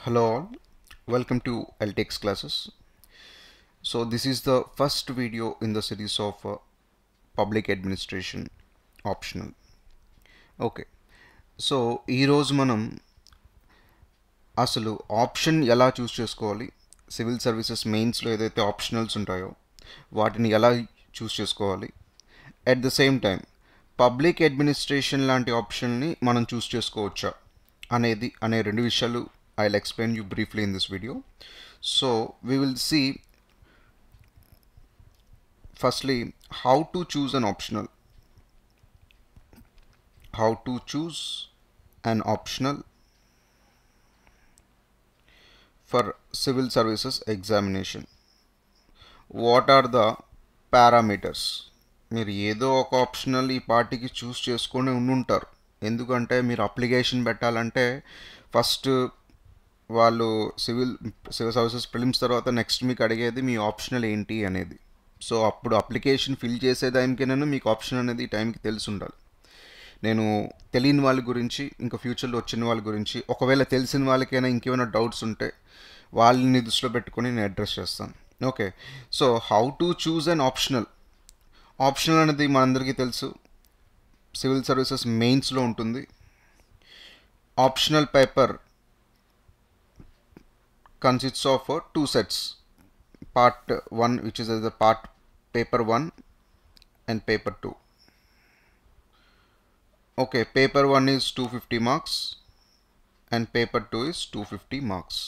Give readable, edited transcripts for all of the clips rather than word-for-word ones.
Hello all, welcome to LTX classes. So this is the first video in the series of public administration optional. Okay, so ఈ రోజు మనం అసలు option ఎలా చూస్ చేసుకోవాలి, civil services మెయిన్స్లో ఏదైతే ఆప్షనల్స్ ఉంటాయో వాటిని ఎలా చూస్ చేసుకోవాలి, at the same time public administration లాంటి ఆప్షన్ని మనం చూస్ చేసుకోవచ్చా అనే రెండు విషయాలు I'll explain you briefly in this video. So we will see firstly how to choose an optional. How to choose an optional for civil services examination. What are the parameters? మీరు ఏదో ఒక ఆప్షనల్ ఈ పార్టీకి చూస్ చేసుకొని ఉండుంటారు. ఎందుకంటే మీరు application పెట్టాలంటే ఫస్ట్ వాళ్ళు సివిల్ సర్వీసెస్ ప్రిలిమ్స్ తర్వాత నెక్స్ట్ మీకు అడిగేది మీ ఆప్షనల్ ఏంటి అనేది. సో అప్పుడు అప్లికేషన్ ఫిల్ చేసే టైంకైనా మీకు ఆప్షన్ అనేది ఈ టైంకి తెలిసి ఉండాలి. నేను తెలియని వాళ్ళ గురించి ఇంకా ఫ్యూచర్లో వచ్చిన వాళ్ళ గురించి ఒకవేళ తెలిసిన వాళ్ళకైనా ఇంకేమైనా డౌట్స్ ఉంటే వాళ్ళని దృష్టిలో పెట్టుకొని నేను అడ్రస్ చేస్తాను. Okay, so how to choose an optional అనేది మనందరికీ తెలుసు, సివిల్ సర్వీసెస్ మెయిన్స్లో ఉంటుంది. Optional paper consists of two sets, part 1 which is the part paper 1 and paper 2. Okay, paper 1 is 250 marks and paper 2 is 250 marks.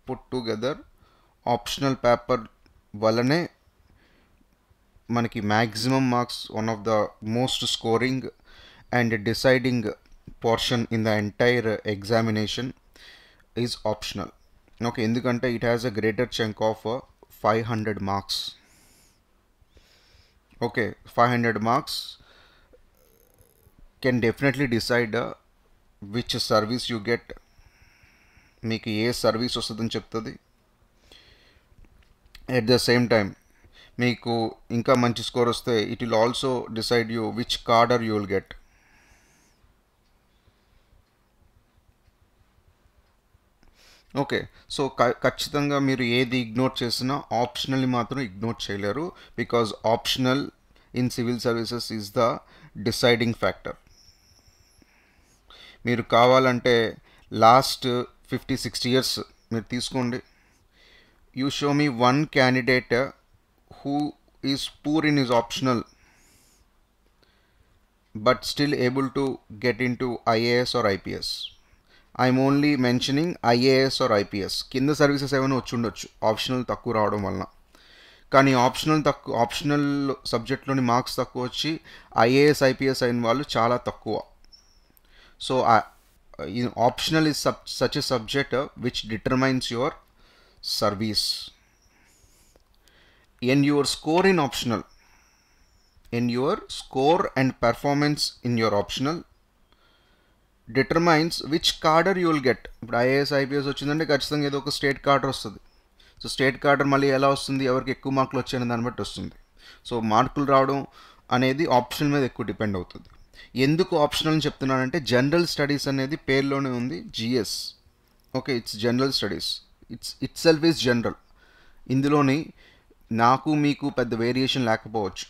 Put together optional paper valane manaki maximum marks, one of the most scoring and deciding portion in the entire examination is optional. Okay, ఎందుకంటే it has a greater chunk of 500 marks. Okay, 500 marks can definitely decide which service you get. మీకు ఏ service వస్తుందని చెప్తుంది. At the same time మీకు ఇంకా మంచి score వస్తే it will also decide you which cadre you will get. Okay, so ఖచ్చితంగా మీరు ఏది ఇగ్నోర్ చేసినా ఆప్షనల్ని మాత్రం ఇగ్నోర్ చేయలేరు, because optional in civil services is the deciding factor. మీరు కావాలంటే లాస్ట్ 50-60 years మీరు తీసుకోండి. You show me one candidate who is poor in his optional but still able to get in to IAS are IPS. I'm only mentioning IAS are IPS. కింద services ఏమైనా వచ్చి ఉండొచ్చు optional తక్కువ రావడం వలన, కానీ ఆప్షనల్ సబ్జెక్ట్లోని మార్క్స్ తక్కువ వచ్చి ఐఏఎస్ ఐపీఎస్ అయిన వాళ్ళు చాలా తక్కువ. So optional is such a subject which determines your service. In your score in optional, in your score and performance in your optional determines which cadre you will get. ఇప్పుడు IAS IPS వచ్చిందంటే ఖచ్చితంగా ఏదో ఒక state కార్డర్ వస్తుంది. So state కార్డర్ మళ్ళీ ఎలా వస్తుంది, ఎవరికి ఎక్కువ మార్కులు వచ్చాయని దాన్ని బట్టి వస్తుంది. సో మార్కులు రావడం అనేది ఆప్షనల్ మీద ఎక్కువ డిపెండ్ అవుతుంది. ఎందుకు ఆప్షనల్ అని చెప్తున్నానంటే జనరల్ స్టడీస్ అనేది పేరులోనే ఉంది, GS. Okay, it's general studies, itself is general. ఇందులోని నాకు మీకు పెద్ద వేరియేషన్ లేకపోవచ్చు.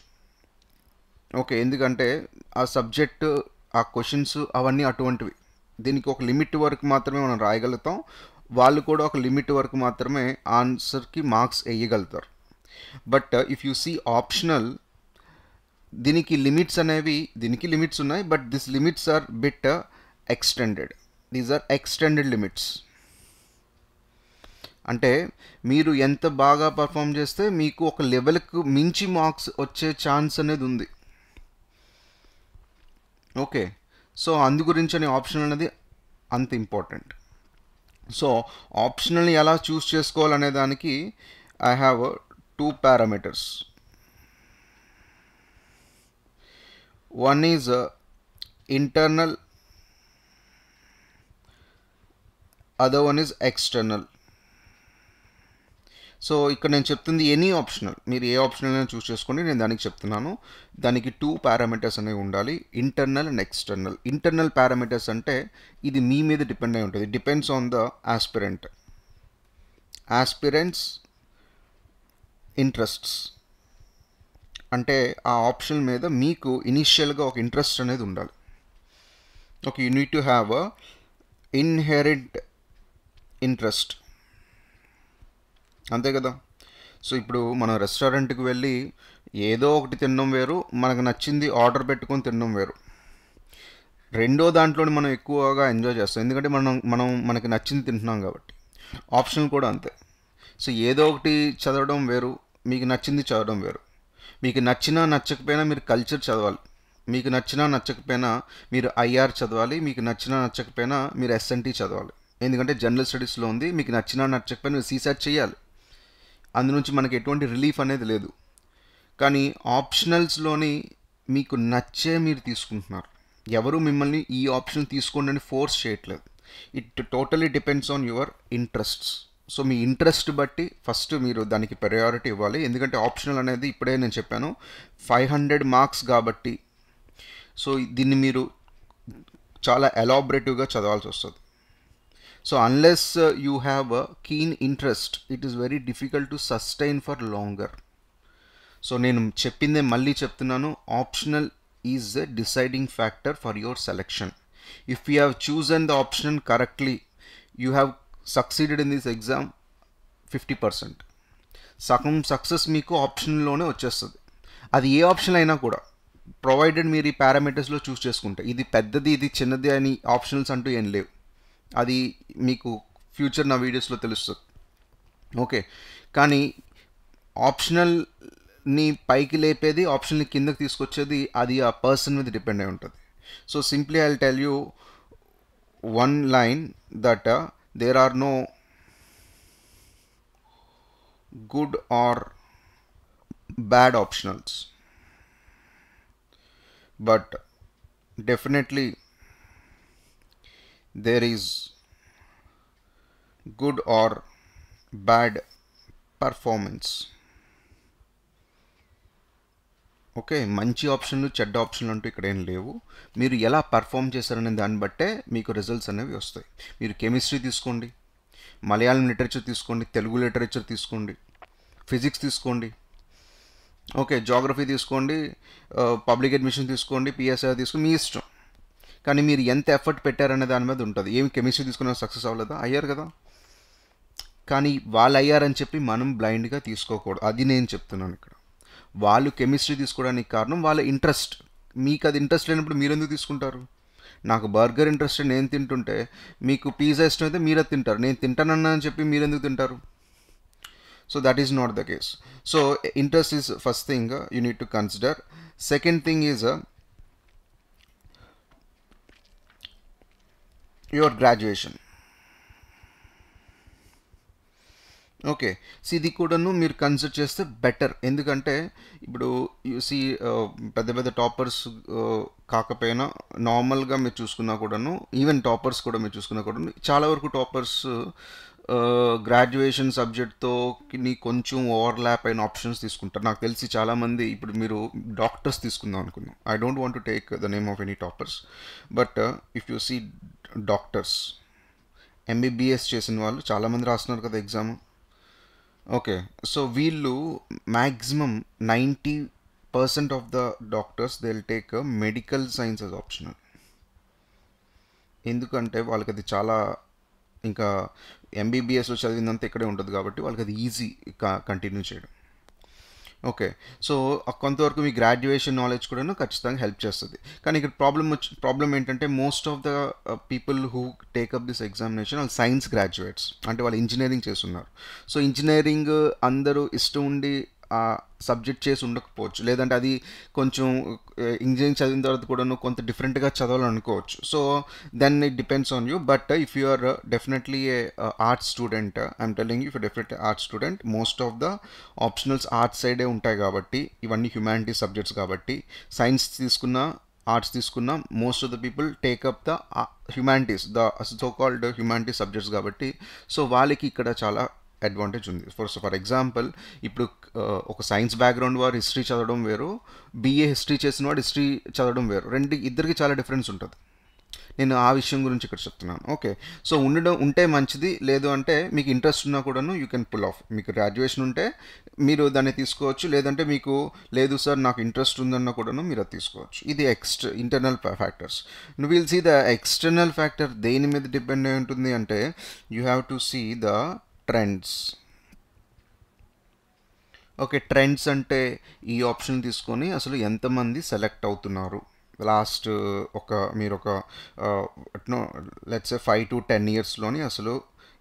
ఓకే, ఎందుకంటే ఆ సబ్జెక్టు ఆ క్వశ్చన్స్ అవన్నీ అటువంటివి. దీనికి ఒక లిమిట్ వరకు మాత్రమే మనం రాయగలుగుతాం, వాళ్ళు కూడా ఒక లిమిట్ వరకు మాత్రమే ఆన్సర్కి మార్క్స్ వేయగలుగుతారు. But if you see optional, దీనికి లిమిట్స్ ఉన్నాయి, but this limits are bit extended. These are extended limits. అంటే మీరు ఎంత బాగా పర్ఫామ్ చేస్తే మీకు ఒక లెవెల్కు మించి మార్క్స్ వచ్చే ఛాన్స్ అనేది ఉంది. ఓకే, సో అందు గురించి అని ఆప్షనల్ అనేది అంత ఇంపార్టెంట్. సో ఆప్షనల్ని ఎలా చూస్ చేసుకోవాలనే దానికి I have 2 parameters. One is internal, other one is external. So ఇక్కడ నేను చెప్తుంది ఎనీ ఆప్షనల్, మీరు ఏ ఆప్షనల్ అయినా చూస్ చేసుకోండి, నేను దానికి చెప్తున్నాను. దానికి 2 పారామీటర్స్ అనేవి ఉండాలి, internal and external. Internal parameters అంటే ఇది మీ మీద డిపెండ్ అయి ఉంటుంది, depends on the aspirants interests. అంటే ఆ ఆప్షన్ మీద మీకు ఇనిషియల్గా ఒక ఇంట్రెస్ట్ అనేది ఉండాలి. Okay, you need to have a inherent interest, అంతే కదా. సో ఇప్పుడు మనం రెస్టారెంట్కి వెళ్ళి ఏదో ఒకటి తినడం వేరు, మనకు నచ్చింది ఆర్డర్ పెట్టుకొని తినడం వేరు. రెండో దాంట్లోనే మనం ఎక్కువగా ఎంజాయ్ చేస్తాం, ఎందుకంటే మనకి నచ్చింది తింటున్నాం కాబట్టి. ఆప్షనల్ కూడా అంతే. సో ఏదో ఒకటి చదవడం వేరు, మీకు నచ్చింది చదవడం వేరు. మీకు నచ్చినా నచ్చకపోయినా మీరు కల్చర్ చదవాలి, మీకు నచ్చినా నచ్చకపోయినా మీరు ఐఆర్ చదవాలి, మీకు నచ్చినా నచ్చకపోయినా మీరు ఎస్ఎన్టీ చదవాలి. ఎందుకంటే జనరల్ స్టడీస్లో ఉంది, మీకు నచ్చినా నచ్చకపోయినా మీరు సీసాట్ చేయాలి, అందు నుంచి మనకి ఎటువంటి రిలీఫ్ అనేది లేదు. కానీ ఆప్షనల్స్లోని మీకు నచ్చే మీరు తీసుకుంటున్నారు, ఎవరు మిమ్మల్ని ఈ ఆప్షన్ తీసుకోండి అని ఫోర్స్ చేయట్లేదు. It totally depends on your interests. So me interest బట్టి ఫస్ట్ మీరు దానికి ప్రయారిటీ ఇవ్వాలి. ఎందుకంటే ఆప్షనల్ అనేది ఇప్పుడే నేను చెప్పాను 500 మార్క్స్ కాబట్టి, సో దీన్ని మీరు చాలా ఎలాబరేటివ్గా చదవాల్సి వస్తుంది. So unless you have a keen interest, it is very difficult to sustain for longer. So నేను చెప్పిందే మళ్ళీ చెప్తున్నాను, optional is the deciding factor for your selection. If you have chosen the option correctly, you have succeeded in this exam 50%. సగం success మీకు ఆప్షన్లోనే వచ్చేస్తుంది. అది ఏ option అయినా కూడా, ప్రొవైడెడ్ మీరు ఈ పారామీటర్స్లో చూస్ చేసుకుంటే. ఇది పెద్దది ఇది చిన్నది అని ఆప్షనల్స్ అంటూ ఏం లేవు, అది మీకు ఫ్యూచర్ నా వీడియోస్లో తెలుస్తుంది. ఓకే, కానీ ఆప్షనల్ని పైకి లేపేది, ఆప్షన్ని కిందకి తీసుకొచ్చేది, అది ఆ పర్సన్ మీద డిపెండ్ అయి ఉంటుంది. So simply I will tell you one line that there are no good or bad optionals, but definitely there is good or bad performance. Okay, మంచి ఆప్షన్లు చెడ్డ ఆప్షన్లు అంటూ ఇక్కడ ఏం లేవు, మీరు ఎలా పర్ఫామ్ చేశారనే దాన్ని బట్టే మీకు రిజల్ట్స్ అనేవి వస్తాయి. మీరు కెమిస్ట్రీ తీసుకోండి, మలయాళం లిటరేచర్ తీసుకోండి, తెలుగు లిటరేచర్ తీసుకోండి, ఫిజిక్స్ తీసుకోండి, ఓకే, జాగ్రఫీ తీసుకోండి, పబ్లిక్ అడ్మిషన్ తీసుకోండి, పిఎస్ఐ తీసుకోండి, మీ ఇష్టం. కానీ మీరు ఎంత ఎఫర్ట్ పెట్టారనే దాని మీద ఉంటుంది. ఏమి కెమిస్ట్రీ తీసుకున్న సక్సెస్ అవ్వలేదా? అయ్యారు కదా. కానీ వాళ్ళు అయ్యారని చెప్పి మనం బ్లైండ్గా తీసుకోకూడదు, అది నేను చెప్తున్నాను ఇక్కడ. వాళ్ళు కెమిస్ట్రీ తీసుకోవడానికి కారణం వాళ్ళ ఇంట్రెస్ట్. మీకు అది ఇంట్రెస్ట్ లేనప్పుడు మీరు ఎందుకు తీసుకుంటారు? నాకు బర్గర్ ఇంట్రెస్ట్, నేను తింటుంటే, మీకు పిజ్జా ఇష్టం అయితే మీరు అది తింటారు, నేను తింటానన్నా అని చెప్పి మీరు ఎందుకు తింటారు? So that is not the case. So interest is first thing you need to consider. Second thing is your graduation. Okay, so ఇది కూడాను మీరు కన్సిడర్ చేస్తే బెటర్. ఎందుకంటే ఇప్పుడు యూసి పెద్ద పెద్ద టాపర్స్ కాకపోయినా నార్మల్గా మీరు చూసుకున్నా కూడాను, ఈవెన్ టాపర్స్ కూడా మీరు చూసుకున్నా కూడాను, చాలా వరకు టాపర్స్ గ్రాడ్యుయేషన్ సబ్జెక్ట్తో కొంచెం ఓవర్లాప్ అయిన ఆప్షన్స్ తీసుకుంటారు. నాకు తెలిసి చాలామంది, ఇప్పుడు మీరు డాక్టర్స్ తీసుకుందాం అనుకున్నాం, I don't want to take the name of any toppers, but if you see doctors, MBBS చేసిన వాళ్ళు చాలామంది రాస్తున్నారు కదా ఎగ్జామ్. ఓకే, సో వీళ్ళు maximum 90% of the doctors they will take medical science as optional. ఎందుకంటే వాళ్ళకి అది చాలా, ఇంకా ఎంబీబీఎస్లో చదివినంత ఇక్కడే ఉంటుంది కాబట్టి వాళ్ళకి అది ఈజీ కంటిన్యూ చేయడం. ఓకే, సో కొంతవరకు మీ గ్రాడ్యుయేషన్ నాలెడ్జ్ కూడా ఖచ్చితంగా హెల్ప్ చేస్తుంది. కానీ ఇక్కడ ప్రాబ్లం ఏంటంటే most of the people who take up this examination వాళ్ళు సైన్స్ గ్రాడ్యుయేట్స్, అంటే వాళ్ళు ఇంజనీరింగ్ చేస్తున్నారు. సో ఇంజనీరింగ్ అందరూ ఇష్టం ఉండి ఆ సబ్జెక్ట్ చేసి ఉండకపోవచ్చు, లేదంటే అది కొంచెం ఇంజనీరింగ్ చదివిన తర్వాత కూడా కొంత డిఫరెంట్గా చదవాలనుకోవచ్చు. So then it depends on you. But if you are definitely a arts student, I'm telling you, if definitely arts student, most of the optionals arts సైడే ఉంటాయి కాబట్టి, ఇవన్నీ హ్యుమానిటీస్ సబ్జెక్ట్స్ కాబట్టి, సైన్స్ తీసుకున్న ఆర్ట్స్ తీసుకున్న most of the people take up the humanities, the so called humanities subjects కాబట్టి, so వాళ్ళకి ఇక్కడ చాలా అడ్వాంటేజ్ ఉంది. ఫర్ ఎగ్జాంపుల్ ఇప్పుడు ఒక సైన్స్ బ్యాక్గ్రౌండ్ వారు హిస్టరీ చదవడం వేరు, బీఏ హిస్టరీ చేసిన వాడు హిస్టరీ చదవడం వేరు, ఇద్దరికి చాలా డిఫరెన్స్ ఉంటుంది. నేను ఆ విషయం గురించి ఇక్కడ చెప్తున్నాను. ఓకే, సో ఉంటే మంచిది, లేదు అంటే మీకు ఇంట్రెస్ట్ ఉన్నా కూడాను యూ కెన్ పుల్ ఆఫ్. మీకు గ్రాడ్యుయేషన్ ఉంటే మీరు దాన్ని తీసుకోవచ్చు, లేదంటే మీకు లేదు సార్ నాకు ఇంట్రెస్ట్ ఉందన్నా కూడాను మీరు అది తీసుకోవచ్చు. ఇది ఇంటర్నల్ ఫ్యాక్టర్స్. నువ్వు will see the external factor దేని మీద డిపెండ్ అయి ఉంటుంది అంటే you have to see the trends. Okay, trends అంటే ఈ ఆప్షన్ తీసుకొని అసలు ఎంతమంది సెలెక్ట్ అవుతున్నారు లాస్ట్ మీరు ఒక లెట్స్ 5 to 10 ఇయర్స్లోని అసలు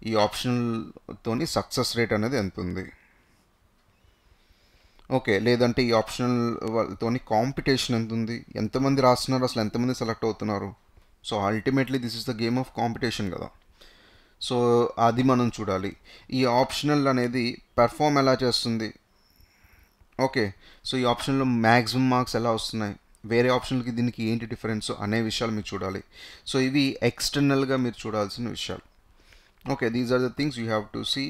ఈ ఆప్షనల్తోని సక్సెస్ రేట్ అనేది ఎంత ఉంది. ఓకే, లేదంటే ఈ ఆప్షనల్ తోని కాంపిటీషన్ ఎంత ఉంది, ఎంతమంది రాస్తున్నారు, అసలు ఎంతమంది సెలెక్ట్ అవుతున్నారు. So ultimately this is the game of competition కదా. సో అది మనం చూడాలి. ఈ ఆప్షనల్ అనేది పెర్ఫామ్ ఎలా చేస్తుంది. ఓకే, సో ఈ ఆప్షన్లో మ్యాక్సిమం మార్క్స్ ఎలా వస్తున్నాయి, వేరే ఆప్షన్లకి దీనికి ఏంటి డిఫరెన్స్ అనే విషయాలు మీరు చూడాలి. సో ఇవి ఎక్స్టర్నల్గా మీరు చూడాల్సిన విషయాలు. Okay, these are the things you have to see.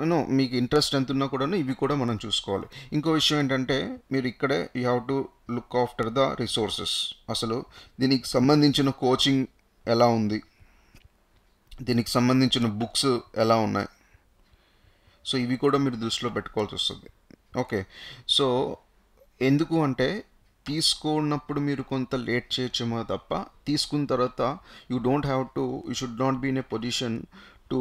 You know మీకు ఇంట్రెస్ట్ ఎంత ఉన్నా కూడా ఇవి కూడా మనం చూసుకోవాలి. ఇంకో విషయం ఏంటంటే మీరు ఇక్కడే you have to look after the resources. అసలు దీనికి సంబంధించిన కోచింగ్ ఎలా ఉంది, దీనికి సంబంధించిన బుక్స్ ఎలా ఉన్నాయి, సో ఇవి కూడా మీరు దృష్టిలో పెట్టుకోవాల్సి వస్తుంది. ఓకే, సో ఎందుకు అంటే తీసుకున్నప్పుడు మీరు కొంత లేట్ చేయొచ్చేమో తప్ప తీసుకున్న తర్వాత you should not be in a position to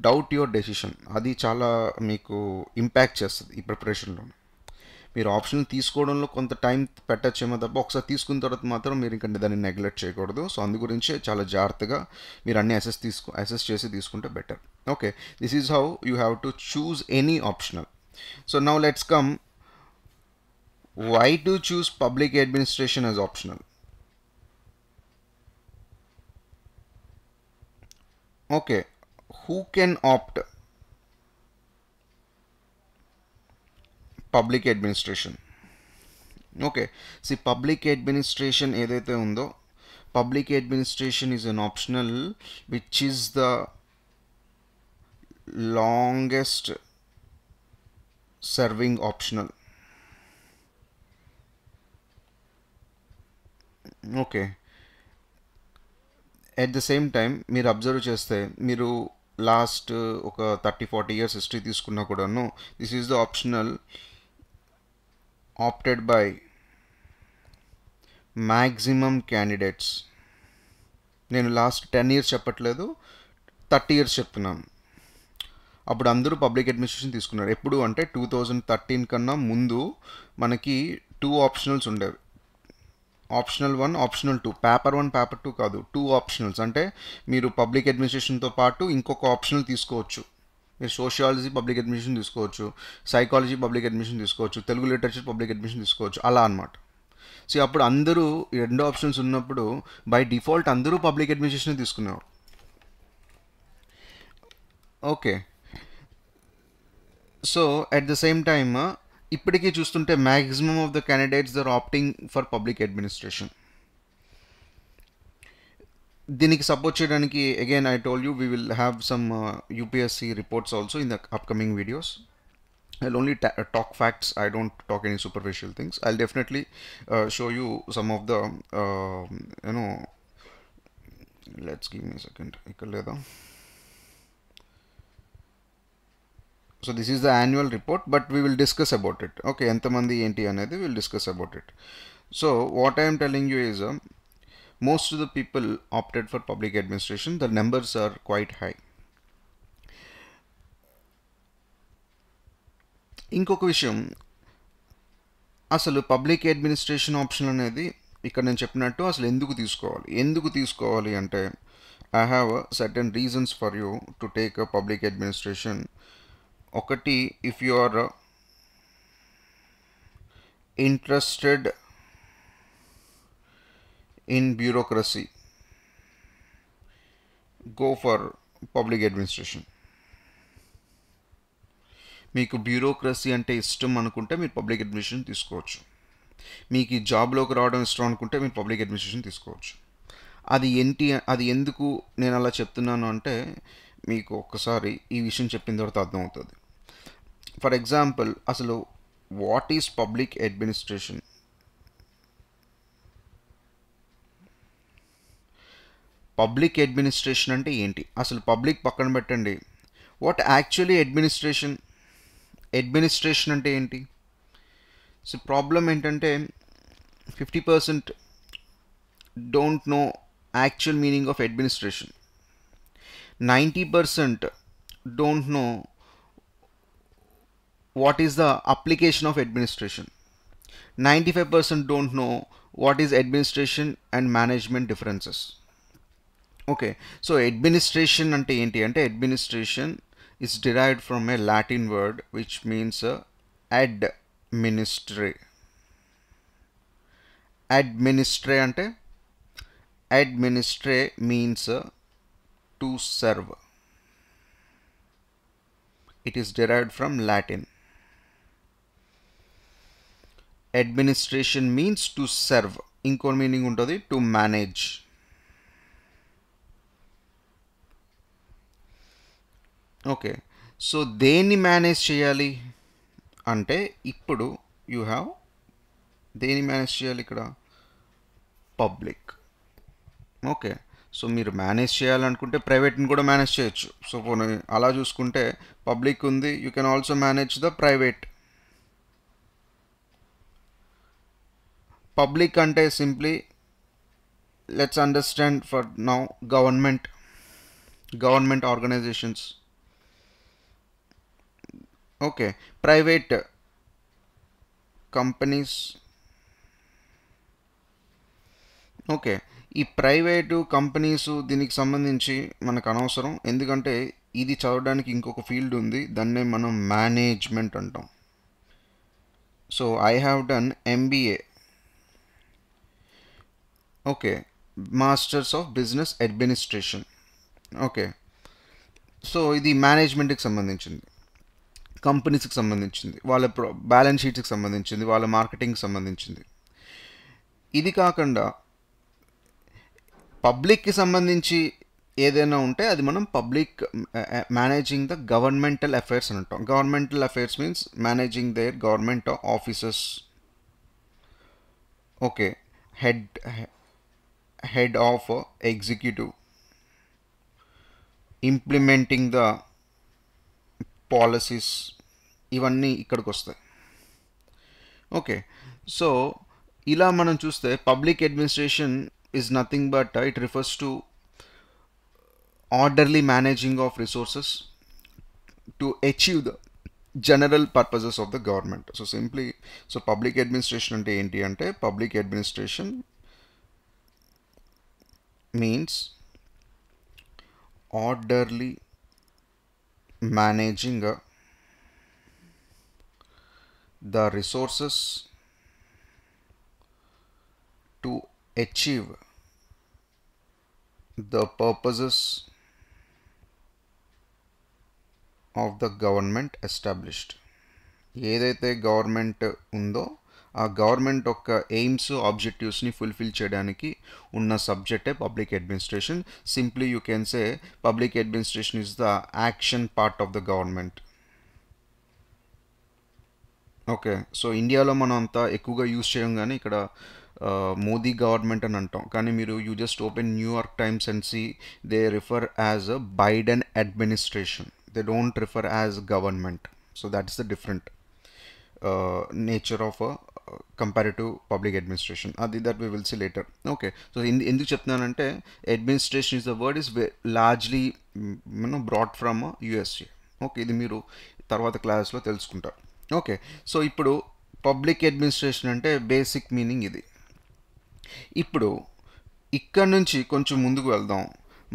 doubt your decision. అది చాలా మీకు ఇంపాక్ట్ చేస్తుంది ఈ ప్రిపరేషన్లో. మీరు ఆప్షన్ తీసుకోవడంలో కొంత టైం పెట్టచ్చేమో తప్ప ఒకసారి తీసుకున్న తర్వాత మాత్రం మీరు ఇంకా దాన్ని నెగ్లెక్ట్ చేయకూడదు. సో అందు గురించే చాలా జాగ్రత్తగా మీరు అన్ని అసెస్ చేసి తీసుకుంటే better. Okay, this is how you have to choose any optional. So now let's come, why to choose public administration as optional. Okay, who can opt public administration? Okay, see public administration ఏదైతే ఉందో public administration is an optional which is the longest serving optional. Okay, at the same time మీరు observe చేస్తే మీరు last ఒక 30-40 years history తీసుకున్నా కూడాను this is the optional opted by maximum candidates. నేను last 10 years చెప్పట్లేదు, 30 ఇయర్స్ చెప్తున్నాను. అప్పుడు అందరూ పబ్లిక్ అడ్మినిస్ట్రేషన్ తీసుకున్నారు. ఎప్పుడు అంటే 2013 కన్నా ముందు మనకి 2 ఆప్షనల్స్ ఉండేవి. Optional 1, optional 2. పేపర్ 1, పేపర్ 2 కాదు, 2 ఆప్షనల్స్. అంటే మీరు పబ్లిక్ అడ్మినిస్ట్రేషన్తో పాటు ఇంకొక ఆప్షనల్ తీసుకోవచ్చు. మీరు సోషియాలజీ పబ్లిక్ అడ్మినిస్ట్రేషన్ తీసుకోవచ్చు, సైకాలజీ పబ్లిక్ అడ్మినిస్ట్రేషన్ తీసుకోవచ్చు, తెలుగు లిటరేచర్ పబ్లిక్ అడ్మినిస్ట్రేషన్ తీసుకోవచ్చు, అలా అనమాట. సో అప్పుడు అందరూ ఈ 2 ఆప్షన్స్ ఉన్నప్పుడు బై డిఫాల్ట్ అందరూ పబ్లిక్ అడ్మినిస్ట్రేషన్ తీసుకునేవారు. Okay, so at the same time ఇప్పటికీ చూస్తుంటే maximum of the candidates are opting for public administration. దీనికి సపోర్ట్ చేయడానికి again I told you we will have some UPSC reports also in the upcoming videos. I'll only talk facts, I don't talk any superficial things. I'll definitely show you some of the let's give me a second. So this is the annual report, but we will discuss about it. Okay, entamandi enti anedi we will discuss about it. So what I am telling you is most of the people opted for public administration. The numbers are quite high. ఇంకొక విషయం, అసలు public administration option అనేది ఇక్కడ నేను చెప్పినట్టు అసలు ఎందుకు తీసుకోవాలి అంటే I have certain reasons for you to take a public administration. ఒకటి, if you are interested in bureaucracy, go for public administration. మీకు బ్యూరోక్రసీ అంటే ఇష్టం అనుకుంటే మీరు పబ్లిక్ అడ్మినిస్ట్రేషన్ తీసుకోవచ్చు. మీకు ఈ జాబ్లోకి రావడం ఇష్టం అనుకుంటే మీరు పబ్లిక్ అడ్మినిస్ట్రేషన్ తీసుకోవచ్చు. అది ఎందుకు నేను అలా చెప్తున్నాను అంటే మీకు ఒక్కసారి ఈ విషయం చెప్పిన తర్వాత అర్థమవుతుంది. ఫర్ ఎగ్జాంపుల్, అసలు what is public administration? Public administration అంటే ఏంటి? అసలు పబ్లిక్ పక్కన పెట్టండి, వాట్ యాక్చువల్లీ అడ్మినిస్ట్రేషన్ అంటే ఏంటి? సో ప్రాబ్లం ఏంటంటే 50% don't know actual meaning of administration. 90% don't know what is the application of administration. 95% don't know what is administration and management differences. Okay, so administration ante enti ante administration is derived from a Latin word which means administre. Administre ante administre means to serve. It is derived from Latin. Administration means to serve. Inko meaning untadi to manage. Okay, so దేన్ని manage చేయాలి అంటే ఇప్పుడు you have దేన్ని manage చేయాలి ఇక్కడ? Public. Okay, so మీరు manage చేయాలనుకుంటే ప్రైవేట్ని కూడా మేనేజ్ చేయొచ్చు. సో పోనీ అలా చూసుకుంటే పబ్లిక్ ఉంది, you can also manage the private. Public అంటే simply let's understand for now government organizations. Okay, private companies. Okay, ఈ ప్రైవేటు కంపెనీస్ దీనికి సంబంధించి మనకు అనవసరం, ఎందుకంటే ఇది చదవడానికి ఇంకొక ఫీల్డ్ ఉంది, దాన్నే మనం మేనేజ్మెంట్ అంటాం. So I have done MBA, okay, masters of business administration. Okay, so ఇది మేనేజ్మెంట్కి సంబంధించింది, కంపెనీస్కి సంబంధించింది, వాళ్ళ బ్యాలెన్స్ షీట్స్కి సంబంధించింది, వాళ్ళ మార్కెటింగ్కి సంబంధించింది. ఇది కాకుండా పబ్లిక్కి సంబంధించి ఏదైనా ఉంటే అది మనం public managing the governmental affairs అని అంటాం. Governmental affairs means managing their government offices. Okay, head of executive, implementing the policies, ఇవన్నీ ఇక్కడికి వస్తాయి. ఓకే, సో ఇలా మనం చూస్తే public administration is nothing but it refers to orderly managing of resources to achieve the general purposes of the government. So simply, so public administration అంటే ఏంటి అంటే, public administration means orderly managing the resources to achieve the purposes of the government established. ఏదైతే government ఉందో ఆ government యొక్క aims ఆబ్జెక్టివ్స్ని fulfil చేయడానికి ఉన్న సబ్జెక్టే public administration. Simply you can say public administration is the action part of the government. Okay, so ఇండియాలో మనం అంతా ఎక్కువగా యూజ్ చేయం, కానీ ఇక్కడ మోదీ గవర్నమెంట్ అని అంటాం. కానీ మీరు you just open New York times and see they refer as a Biden administration. They don't refer as government. So that is the different nature of comparative public administration. That we will see later. Okay, so ఎందుకు చెప్తున్నానంటే administration is the word is largely brought from USA. Okay, ఇది మీరు తర్వాత క్లాస్లో తెలుసుకుంటారు. Okay, so ఇప్పుడు public administration అంటే basic meaning ఇది. ఇప్పుడు ఇక్కడ నుంచి కొంచెం ముందుకు వెళ్దాం.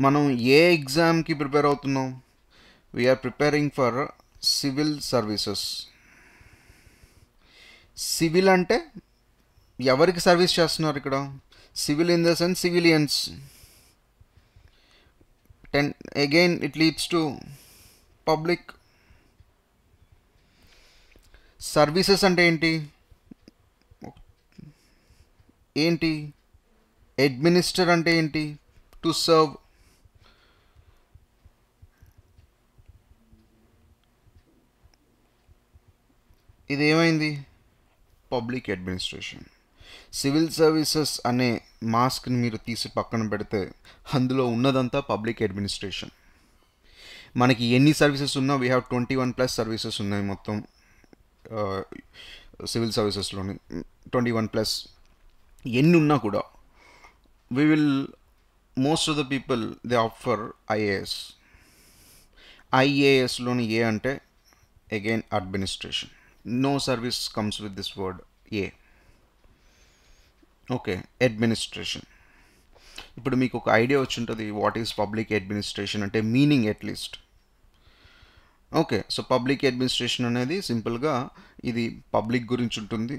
మనం ఏ ఎగ్జామ్కి ప్రిపేర్ అవుతున్నాం? We are preparing for civil services. Civil అంటే ఎవరికి సర్వీస్ చేస్తున్నారు ఇక్కడ? Civil in the sense civilians. Again it leads to public. Services అంటే ఏంటి? అడ్మినిస్టర్ అంటే ఏంటి? To serve. ఇది ఏమైంది? Public administration. సివిల్ సర్వీసెస్ అనే మాస్క్ని మీరు తీసి పక్కన పెడితే అందులో ఉన్నదంతా పబ్లిక్ అడ్మినిస్ట్రేషన్. మనకి ఎన్ని సర్వీసెస్ ఉన్నా వీ హ్యావ్ 21+ సర్వీసెస్ ఉన్నాయి మొత్తం సివిల్ సర్వీసెస్లోని. 21+. ఎన్ని ఉన్నా కూడా we will, most of the people they opt for IAS. IASలోని ఏ అంటే again administration. No service comes with this word A. Okay, administration. ఇప్పుడు మీకు ఒక ఐడియా వచ్చి ఉంటుంది వాట్ ఈస్ పబ్లిక్ అడ్మినిస్ట్రేషన్ అంటే meaning at least. Okay, so public administration అనేది సింపుల్గా ఇది పబ్లిక్ గురించి ఉంటుంది.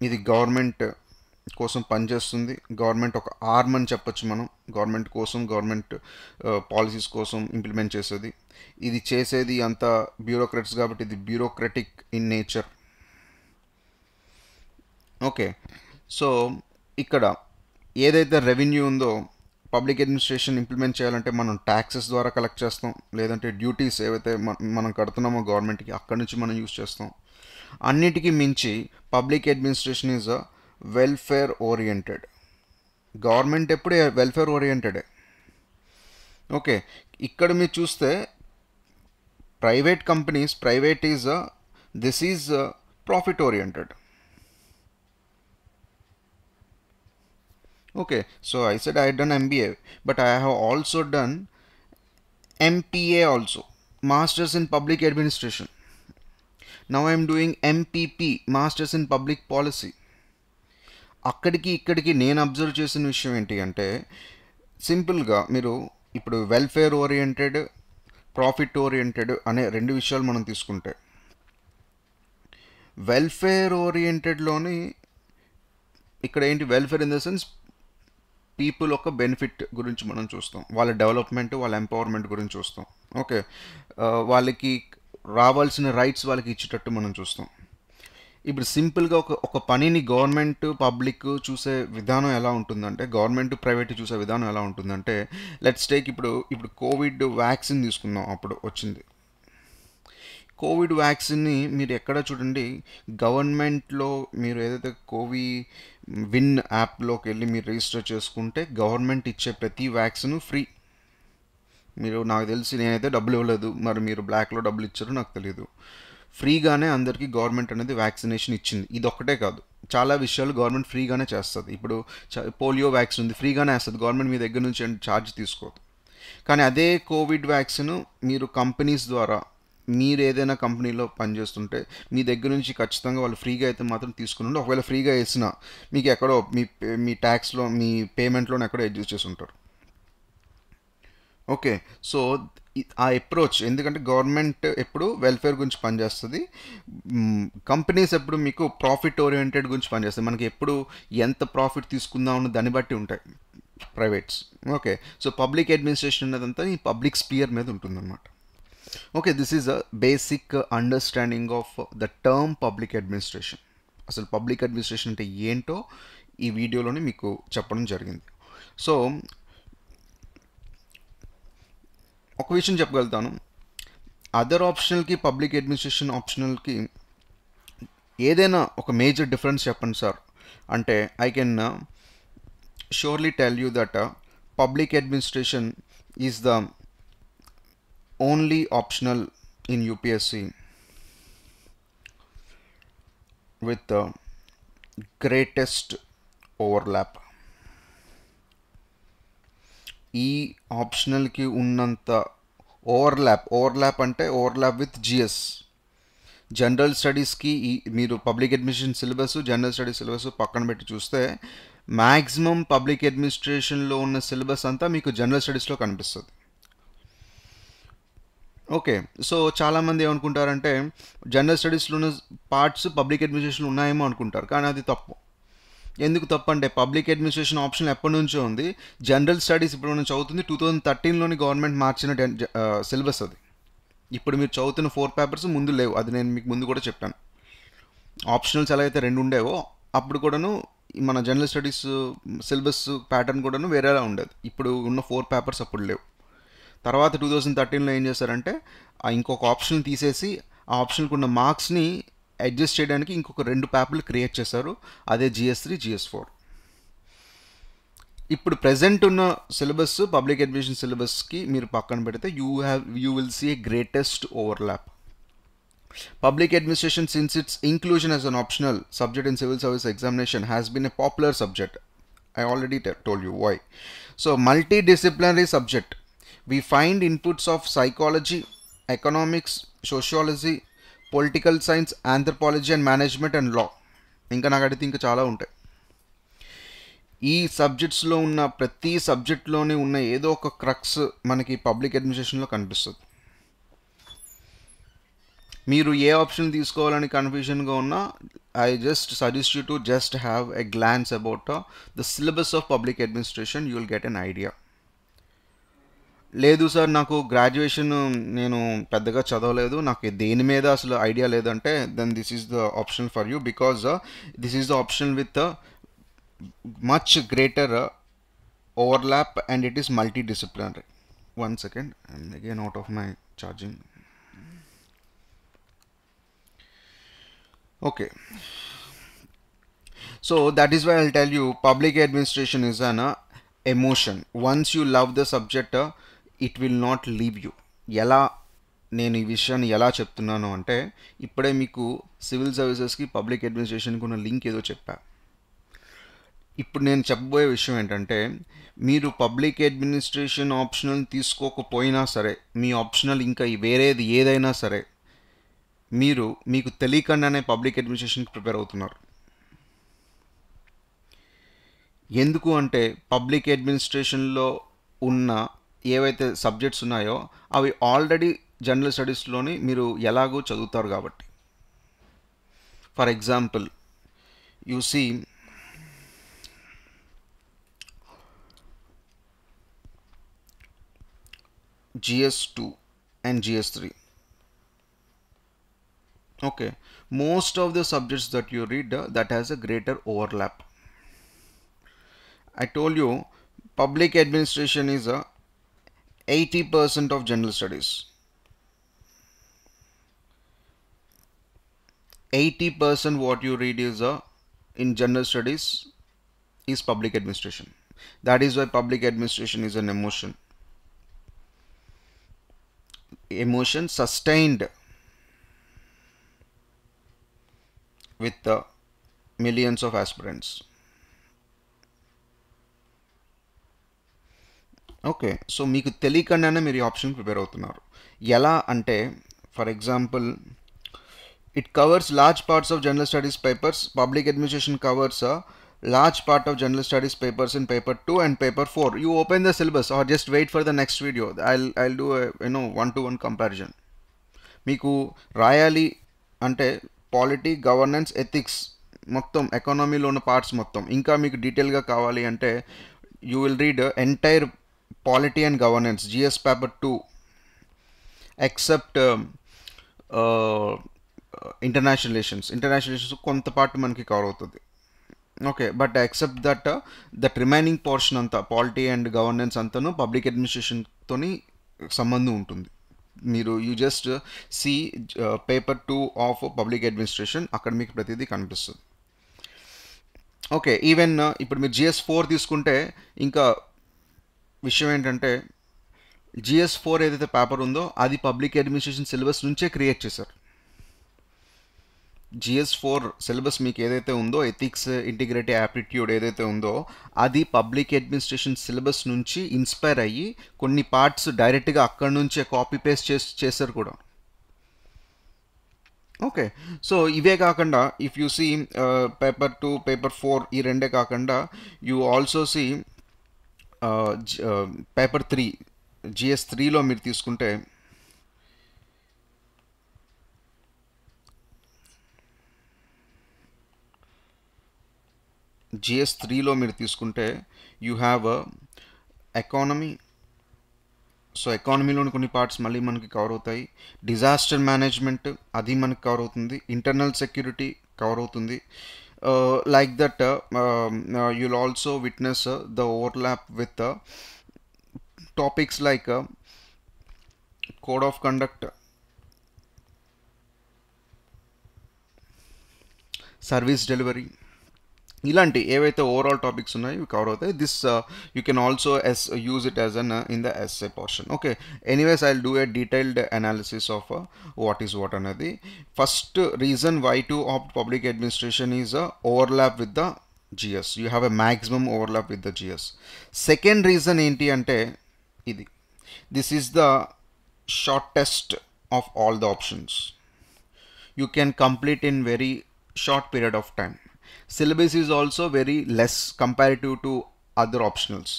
ఇది గవర్నమెంట్ కోసం పనిచేస్తుంది. గవర్నమెంట్ ఒక ఆర్మ్ అని చెప్పొచ్చు మనం. గవర్నమెంట్ కోసం, గవర్నమెంట్ పాలసీస్ కోసం ఇంప్లిమెంట్ చేసేది. ఇది చేసేది అంతా బ్యూరోక్రాట్స్ కాబట్టి ఇది bureaucratic in nature. Okay, so ఇక్కడ ఏదైతే రెవెన్యూ ఉందో పబ్లిక్ అడ్మినిస్ట్రేషన్ ఇంప్లిమెంట్ చేయాలంటే మనం ట్యాక్సెస్ ద్వారా కలెక్ట్ చేస్తాం, లేదంటే డ్యూటీస్ ఏవైతే మనం కడుతున్నామో గవర్నమెంట్కి అక్కడి నుంచి మనం యూస్ చేస్తాం. అన్నిటికీ మించి public administration is a welfare oriented. Government ఎప్పుడే వెల్ఫేర్ ఓరియంటెడే. ఓకే, ఇక్కడ మీరు చూస్తే private companies, private is this is profit oriented. Okay, so I said I had done MBA, but I have also done MPA also, Masters in Public Administration. Now I am doing MPP, Masters in Public Policy. అక్కడికి ఇక్కడికి నేను observe చేసిన విషయం ఏంటి అంటే సింపుల్గా మీరు ఇప్పుడు వెల్ఫేర్ ఓరియంటెడ్, ప్రాఫిట్ ఓరియంటెడ్ అనే రెండు విషయాలు మనం తీసుకుంటే వెల్ఫేర్ ఓరియంటెడ్లోని ఇక్కడ ఏంటి welfare in the sense people ఒక బెనిఫిట్ గురించి మనం చూస్తాం, వాళ్ళ డెవలప్మెంట్, వాళ్ళ ఎంపవర్మెంట్ గురించి చూస్తాం. ఓకే, వాళ్ళకి రావాల్సిన రైట్స్ వాళ్ళకి ఇచ్చేటట్టు మనం చూస్తాం. ఇప్పుడు సింపుల్గా ఒక పనిని గవర్నమెంట్ పబ్లిక్ చూసే విధానం ఎలా ఉంటుందంటే, గవర్నమెంట్ ప్రైవేట్ చూసే విధానం ఎలా ఉంటుందంటే లెట్స్ టేక్ ఇప్పుడు కోవిడ్ వ్యాక్సిన్ తీసుకుందాం. అప్పుడు వచ్చింది కోవిడ్ వ్యాక్సిన్ని మీరు ఎక్కడ చూడండి గవర్నమెంట్లో మీరు ఏదైతే కోవిన్ యాప్లోకి వెళ్ళి మీరు రిజిస్టర్ చేసుకుంటే గవర్నమెంట్ ఇచ్చే ప్రతి వ్యాక్సిన్ ఫ్రీ. మీరు నాకు తెలిసి నేనైతే డబ్బులు ఇవ్వలేదు, మరి మీరు బ్లాక్లో డబ్బులు ఇచ్చారో నాకు తెలియదు. ఫ్రీగానే అందరికీ గవర్నమెంట్ అనేది వ్యాక్సినేషన్ ఇచ్చింది. ఇది ఒక్కటే కాదు, చాలా విషయాలు గవర్నమెంట్ ఫ్రీగానే చేస్తుంది. ఇప్పుడు పోలియో వ్యాక్సిన్ ఉంది, ఫ్రీగానే వేస్తుంది గవర్నమెంట్, మీ దగ్గర నుంచి ఛార్జ్ తీసుకోదు. కానీ అదే కోవిడ్ వ్యాక్సిన్ మీరు కంపెనీస్ ద్వారా, మీరు ఏదైనా కంపెనీలో పనిచేస్తుంటే మీ దగ్గర నుంచి ఖచ్చితంగా వాళ్ళు ఫ్రీగా అయితే మాత్రం తీసుకుని, ఒకవేళ ఫ్రీగా వేసినా మీకు ఎక్కడో మీ ట్యాక్స్లో, మీ పేమెంట్లోనే ఎక్కడో అడ్జస్ట్ చేసి ఉంటారు. ఓకే, సో ఆ అప్రోచ్, ఎందుకంటే గవర్నమెంట్ ఎప్పుడు వెల్ఫేర్ గురించి పనిచేస్తుంది, కంపెనీస్ ఎప్పుడు మీకు ప్రాఫిట్ ఓరియంటెడ్ గురించి పనిచేస్తాయి. మనకి ఎప్పుడు ఎంత ప్రాఫిట్ తీసుకుందాం అన్న దాన్ని బట్టి ఉంటాయి privates. Okay, so public administration అనేదంతా ఈ పబ్లిక్ స్పియర్ మీద ఉంటుందన్నమాట. Okay, this is a basic understanding of the term public administration. అసలు పబ్లిక్ అడ్మినిస్ట్రేషన్ అంటే ఏంటో ఈ వీడియోలోనే మీకు చెప్పడం జరిగింది. సో ఒక విషయం చెప్పగలుగుతాను, అదర్ ఆప్షనల్కి పబ్లిక్ అడ్మినిస్ట్రేషన్ ఆప్షనల్కి ఏదైనా ఒక మేజర్ డిఫరెన్స్ చెప్పండి సార్ అంటే I can surely tell you that public administration is the only optional in UPSC with the greatest overlap. ఈ ఆప్షనల్కి ఉన్నంత ఓవర్లాప్ అంటే ఓవర్లాప్ విత్ జిఎస్. జనరల్ స్టడీస్కి మీరు public administration syllabus, general studies syllabus పక్కన పెట్టి చూస్తే maximum public అడ్మినిస్ట్రేషన్లో ఉన్న syllabus అంతా మీకు జనరల్ స్టడీస్లో కనిపిస్తుంది. ఓకే, సో చాలామంది ఏమనుకుంటారంటే జనరల్ స్టడీస్లో ఉన్న పార్ట్స్ పబ్లిక్ అడ్మినిస్ట్రేషన్లో ఉన్నాయేమో అనుకుంటారు, కానీ అది తప్పు. ఎందుకు తప్పు అంటే పబ్లిక్ అడ్మినిస్ట్రేషన్ ఆప్షన్ ఎప్పటి నుంచో ఉంది. జనరల్ స్టడీస్ ఇప్పుడు మనం చదువుతుంది 2013లోని గవర్నమెంట్ మార్చిన సిలబస్ అది. ఇప్పుడు మీరు చదువుతున్న 4 పేపర్స్ ముందు లేవు, అది నేను మీకు ముందు కూడా చెప్పాను. ఆప్షనల్స్ ఎలా అయితే 2 ఉండేవో అప్పుడు కూడాను మన జనరల్ స్టడీస్ సిలబస్ ప్యాటర్న్ కూడాను వేరేలా ఉండేది. ఇప్పుడు ఉన్న 4 పేపర్స్ అప్పుడు లేవు. తర్వాత 2013లో ఏం చేశారంటే ఇంకొక ఆప్షన్ తీసేసి ఆ ఆప్షన్కి ఉన్న మార్క్స్ని అడ్జస్ట్ చేయడానికి ఇంకొక 2 పేపర్లు క్రియేట్ చేశారు, అదే GS3 GS4. ఇప్పుడు ప్రెజెంట్ ఉన్న సిలబస్ పబ్లిక్ అడ్మినిస్ట్రేషన్ సిలబస్కి మీరు పక్కన పెడితే you will see a greatest overlap. Public administration, since its inclusion as an optional subject in civil service examination, has been a popular subject. I already told you why. So multidisciplinary subject, we find inputs of psychology, economics, sociology, political science, anthropology and management and law. ఇంకా నాకు అడిగితే ఇంకా చాలా ఉంటాయి. ఈ సబ్జెక్ట్స్లో ఉన్న ప్రతి సబ్జెక్ట్లోనే ఉన్న ఏదో ఒక క్రక్స్ మనకి పబ్లిక్ అడ్మినిస్ట్రేషన్లో కనిపిస్తుంది. మీరు ఏ ఆప్షన్ తీసుకోవాలని కన్ఫ్యూజన్గా ఉన్నా I just suggest you to just have a glance about the syllabus of public administration, you will get an idea. లేదు సార్ నాకు గ్రాడ్యుయేషన్ నేను పెద్దగా చదవలేదు, నాకు దేని మీద అసలు ఐడియా లేదంటే then this is the option for you, because this is the option with much greater overlap and it is multidisciplinary. 1 second, I'm again out of my charging. Okay, so that is why I'll tell you public administration is an emotion. Once you love the subject, it will not leave you. ఎలా నేను ఈ విషయాన్ని ఎలా చెప్తున్నాను అంటే, ఇప్పుడే మీకు civil సర్వీసెస్కి public అడ్మినిస్ట్రేషన్కి ఉన్న లింక్ ఏదో చెప్పా. ఇప్పుడు నేను చెప్పబోయే విషయం ఏంటంటే, మీరు పబ్లిక్ అడ్మినిస్ట్రేషన్ ఆప్షనల్ తీసుకోకపోయినా సరే, మీ ఆప్షనల్ ఇంకా వేరేది ఏదైనా సరే, మీకు తెలియకుండానే పబ్లిక్ అడ్మినిస్ట్రేషన్కి ప్రిపేర్ అవుతున్నారు. ఎందుకు అంటే పబ్లిక్ అడ్మినిస్ట్రేషన్లో ఉన్న ఏవైతే సబ్జెక్ట్స్ ఉన్నాయో అవి ఆల్రెడీ జనరల్ స్టడీస్లోని మీరు ఎలాగో చదువుతారు కాబట్టి. For example, you see GS2 and GS3. Okay, most of the subjects that you read that has a greater overlap. I told you public administration is 80% of general studies. 80% what you read is in general studies is public administration. That is why public administration is an emotion sustained with millions of aspirants. Okay, so మీకు తెలియకుండానే మీరు ఈ option prepare అవుతున్నారు. ఎలా అంటే, for example, it covers large parts of general studies papers. Public administration covers large part of general studies papers in paper 2 and paper 4. You open the syllabus or just wait for the next video. I'll do a 1-to-1 comparison. మీకు రాయాలి అంటే polity, governance, ethics మొత్తం, ఎకానమీలో ఉన్న parts మొత్తం, ఇంకా మీకు డీటెయిల్గా కావాలి అంటే you will read entire polity and governance GS paper 2 except international relations కొంత పార్ట్ మనకి కవర్ అవుతుంది. Okay, but except that remaining portion అంతా పాలిటీ అండ్ గవర్నెన్స్ అంతాను పబ్లిక్ అడ్మినిస్ట్రేషన్తోని సంబంధం ఉంటుంది. మీరు you just see paper 2 of public administration, అక్కడ మీకు ప్రతిదీ కనిపిస్తుంది. ఓకే, ఈవెన్ ఇప్పుడు మీరు GS4 తీసుకుంటే ఇంకా విషయం ఏంటంటే, GS4 ఏదైతే పేపర్ ఉందో అది పబ్లిక్ అడ్మినిస్ట్రేషన్ సిలబస్ నుంచే క్రియేట్ చేశారు. GS4 సిలబస్ మీకు ఏదైతే ఉందో, ఎథిక్స్, ఇంటిగ్రిటీ, యాప్టిట్యూడ్ ఏదైతే ఉందో అది పబ్లిక్ అడ్మినిస్ట్రేషన్ సిలబస్ నుంచి ఇన్స్పైర్ అయ్యి కొన్ని పార్ట్స్ డైరెక్ట్గా అక్కడి నుంచే కాపీ పేస్ట్ చేశారు కూడా. ఓకే, సో ఇవే కాకుండా if you see paper 2, paper 4 ఈ రెండే కాకుండా యూ ఆల్సో సీ పేపర్ 3 GS3లో మీరు తీసుకుంటే GS3లో మీరు తీసుకుంటే యూ హ్యావ్ ఎకానమీ. సో ఎకానమీలోని కొన్ని పార్ట్స్ మళ్ళీ మనకి కవర్ అవుతాయి. డిజాస్టర్ మేనేజ్మెంట్ అది మనకి కవర్ అవుతుంది. ఇంటర్నల్ సెక్యూరిటీ కవర్ అవుతుంది. Like that you'll also witness the overlap with topics like code of conduct, service delivery, ఇలాంటి ఏవైతే ఓవరాల్ టాపిక్స్ ఉన్నాయో ఇవి కవర్ అవుతాయి. This you can also use it as an in the SA portion. Okay, anyways I will do a detailed analysis of what is what అనేది. First reason why to opt public administration is overlap with the GS. You have a maximum overlap with the GS. Second reason ఏంటి అంటే ఇది, this is the shortest of all the options. You can complete in very short period of time. Syllabus is also very less comparative to other optionals.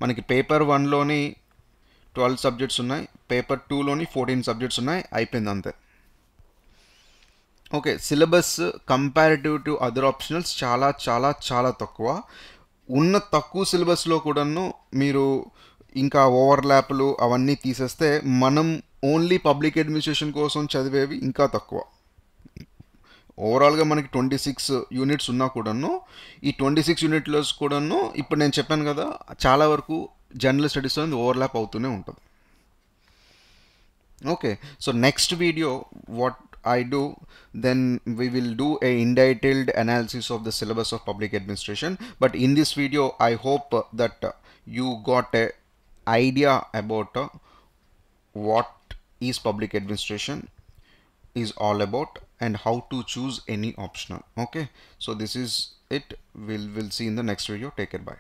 మనకి paper 1లోని 12 subjects ఉన్నాయి, paper 2లోని 14 subjects ఉన్నాయి, అయిపోయింది అంతే. Okay, syllabus comparative to other optionals చాలా చాలా చాలా తక్కువ. ఉన్న తక్కువ సిలబస్లో కూడాను మీరు ఇంకా ఓవర్లాప్లు అవన్నీ తీసేస్తే మనం ఓన్లీ పబ్లిక్ అడ్మినిస్ట్రేషన్ కోసం చదివేవి ఇంకా తక్కువ. ఓవరాల్గా మనకి 26 యూనిట్స్ ఉన్నా కూడాను ఈ 26 యూనిట్లో కూడాను ఇప్పుడు నేను చెప్పాను కదా చాలా వరకు జనరల్ స్టడీస్ అనేది ఓవర్లాప్ అవుతూనే ఉంటుంది. Okay, so next video what I do, then we will do a in detailed analysis of the syllabus of public administration. But in this video I hope that you got a idea about what is public administration is all about and how to choose any optional. Okay, so this is it. We'll see in the next video. Take care, bye.